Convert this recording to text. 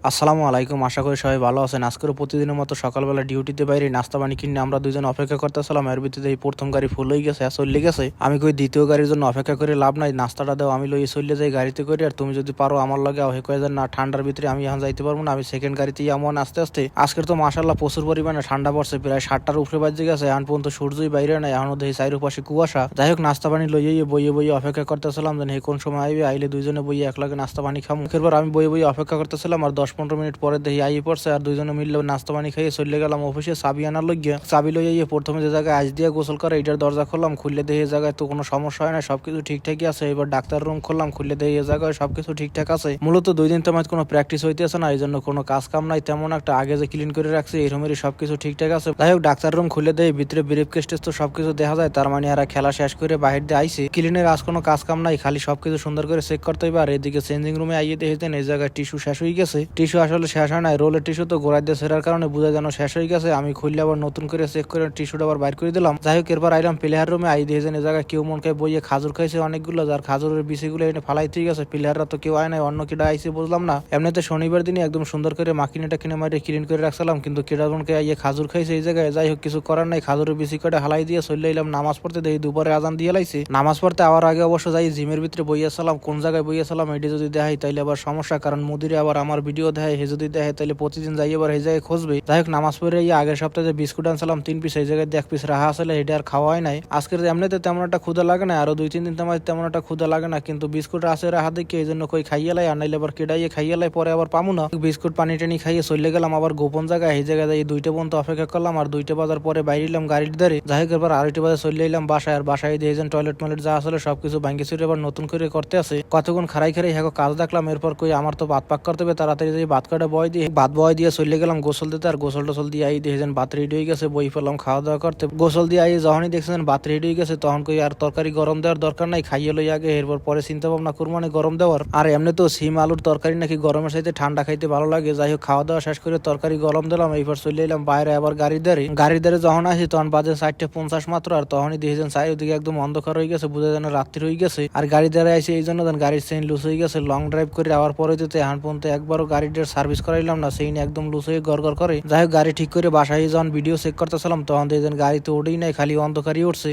আসসালামু আলাইকুম, আশা করি সবাই ভালো আছেন। আজকের প্রতিদিনের মতো সকালবেলা ডিউটিতে বাইরে নাস্তা পানি কিনে আমরা দুজন অপেক্ষা করতেছিলাম। এর ভিতরে এই প্রথম গাড়ি ফুল হয়ে গেছে, চলে গেছে। আমি কই দ্বিতীয় গাড়ির জন্য অপেক্ষা করে লাভ নাই, নাস্তাটা দাও, আমি লইয়ে চলে যাই গাড়িতে করে। আর তুমি যদি পারো আমার লগে আও, কয়ে না ঠান্ডার ভিতরে আমি এখন যাইতে পারবো না, আমি সেকেন্ড গাড়িতেই এমন আস্তে আস্তে। আজকের তো মাশাল্লাহ প্রচুর পরিমাণে ঠান্ডা পড়ছে, প্রায় 60টার উপরে বাজে গেছে, এখন পর্যন্ত সূর্যই বাইরে নাই, এখনো দেখি চারিপাশে কুয়াশা। যাই হোক, নাস্তা পানি লইয়ে বইয়ে বইয়ে অপেক্ষা করতেছিলাম যেন কোন সময় আইবে, আইলে দুইজনে বইয়ে একলাগে নাস্তা পানি খামু। এরপর আমি বইয়ে বইয়ে অপেক্ষা করতেছিলাম, আর 10-15 মিনিট পরে দেখি আই পড়ছে, আর দুইজনে মিললে নাস্তা পানি খাইয়ে চলে গেলাম অফিসে চাবি আনার লইয়া। চাবি লইয়ে প্রথমে যে জায়গায় আজ দিয়ে গোসল করে এটার দরজা খুললাম, খুললে দেখি এই জায়গায় তো কোনো সমস্যা হয় না, সবকিছু ঠিকঠাকই আছে। এবার ডাক্তার রুম খুললাম, খুললে দেখি এই জায়গায় সবকিছু ঠিকঠাক আছে। মূলত 2 দিন তোমার কোনো প্র্যাকটিস হইতেছে না, এই জন্য কোনো কাজ কাম নাই তেমন একটা। আগে যে ক্লিন করে রাখছি এই রুমেরই সবকিছু ঠিকঠাক আছে। যাই হোক, ডাক্তার রুম খুলে দেয়, ভিতরে ব্রিফ কেস টেস্ট তো সবকিছু দেখা যায়, তার মানে এরা খেলা শেষ করে বাহির দিয়ে আইসি। ক্লিনের আজ কোনো কাজ কাম নাই, খালি সবকিছু সুন্দর করে চেক করতে হইবে। আর এদিকে চেঞ্জিং রুমে আইয়ে দেখেছেন এই জায়গায় টিস্যু শেষ হয়ে গেছে। টিস্যু আসলে শেষ হয় নাই, রোলের টিস্যু তো গোড়ায় দিয়ে সেরার কারণে বোঝা যেন শেষ হয়ে গেছে। আমি খুললে আবার নতুন করে চেক করে টিস্যুটা আবার বাইর করে দিলাম। যাই হোক, এরপর আইলাম প্লেয়ার রুমে, আই দিয়েছেন এই জায়গায় কেউ মন খায় বইয়ে খাজুর খাইছে অনেকগুলো, যার খাজুরের বিচিগুলো এনে ফালাইতে গেছে। প্লেয়াররা তো কেউ আয় নাই, অন্য কিটা আইসে বুঝলাম না। এমনিতে শনিবার দিনই একদম সুন্দর করে মাকিনেটা কিনে মারে ক্লিন করে রাখছিলাম, কিন্তু কিরামনকে আইয়ে খাজুর খাইছে এই জায়গায়। যাই হোক, কিছু করার নাই, খাজুরের বিচি কটা হালাই দিয়ে চলে এলাম নামাজ পড়তে। দেখি দুপুরে আজান দিয়ে লাইছে। নামাজ পড়তে আবার আগে অবশ্য যাই জিমের ভিতরে বইয়াছিলাম, কোন জায়গায় বইয়াছিলাম এটি যদি দেখাই তাইলে আবার সমস্যা, কারণ মুদিরে আবার আমার ভিডিও দেখায়, হে যদি দেখে তাইলে প্রতিদিন যাই আবার এই জায়গায় খুঁজবে। যাই হোক, নামাজ পড়ে আগের সপ্তাহে বিস্কুট আনছিলাম 3 পিস, এই জায়গায় 1 পিস রাহা আসলে, এটা আর খাওয়া হয় নাই। আজকের এমনিতে তেমন একটা ক্ষুদা লাগে না, আরো 2-3 দিন তোমার তেমন একটা ক্ষুদা লাগে না, কিন্তু বিস্কুট আছে রাহা দেখে এই জন্য কই খাইয়ে লাই, আর নাইলে আবার কেডাইয়ে খাইয়ে লাই, পরে আবার পামু না। বিস্কুট পানি টানি খাইয়ে চলে গেলাম আবার গোপন জায়গায়। এই জায়গায় যাই 2টা পর্যন্ত অপেক্ষা করলাম, আর 2টা বাজার পরে বাইরে এলাম গাড়ির ধারে। যাই হোক, এবার 2:30 বাজে চলে এলাম বাসায়। আর বাসায় দিয়েছেন টয়লেট ময়লেট যা আসলে সবকিছু ভাঙ্গি চুরে আবার নতুন করে করতে আছে। কতক্ষণ খারাই হ্যাঁ কাজ দেখলাম। এরপর কই আমার তো ভাত পাক করতে হবে, তাড়াতাড়ি যাই ভাত কাটা বয় দিয়ে ভাত বয় দিয়ে চলে গেলাম গোসল দিতে। আর গোসল টোসল দিয়ে আই দিয়েছেন ভাত রেডি হয়ে গেছে, বই ফেললাম খাওয়া দাওয়া করতে। গোসল দিয়ে আই যখনই দেখছেন ভাত রেডি হয়ে গেছে, তখন কই আর তরকারি গরম দেওয়ার দরকার নাই, খাইয়ে লই আগে, এরপর পরে চিন্তা ভাবনা করবো মানে গরম দেওয়ার। আর এমনি তো সিম আলুর তরকারি নাকি গরমের সাথে ঠান্ডা খাইতে ভালো লাগে। যাই হোক, খাওয়া দাওয়া শেষ করে তরকারি গরম দিলাম, এইবার চলে এলাম বাইরে আবার গাড়ির ধারে যখন আসি তখন বাজে 4:50 মাত্র। আর তখনই দিয়েছেন চারিদিকে একদম অন্ধকার হয়ে গেছে, বুঝে যেন রাত্রি হয়ে গেছে। আর গাড়ি দ্বারা আসে এই জন্য গাড়ির চেইন লুজ হয়ে গেছে। লং ড্রাইভ করে আওয়ার পরে যেতে এখন পর্যন্ত একবারও গাড়িটার সার্ভিস করাইলাম না, চেইন একদম লুজ হয়ে গড় করে। যাই হোক, গাড়ি ঠিক করে বাসায় যখন ভিডিও চেক করতেছিলাম তখন দেখেন গাড়িতে ওঠেই নাই, খালি অন্ধকারই উঠছে।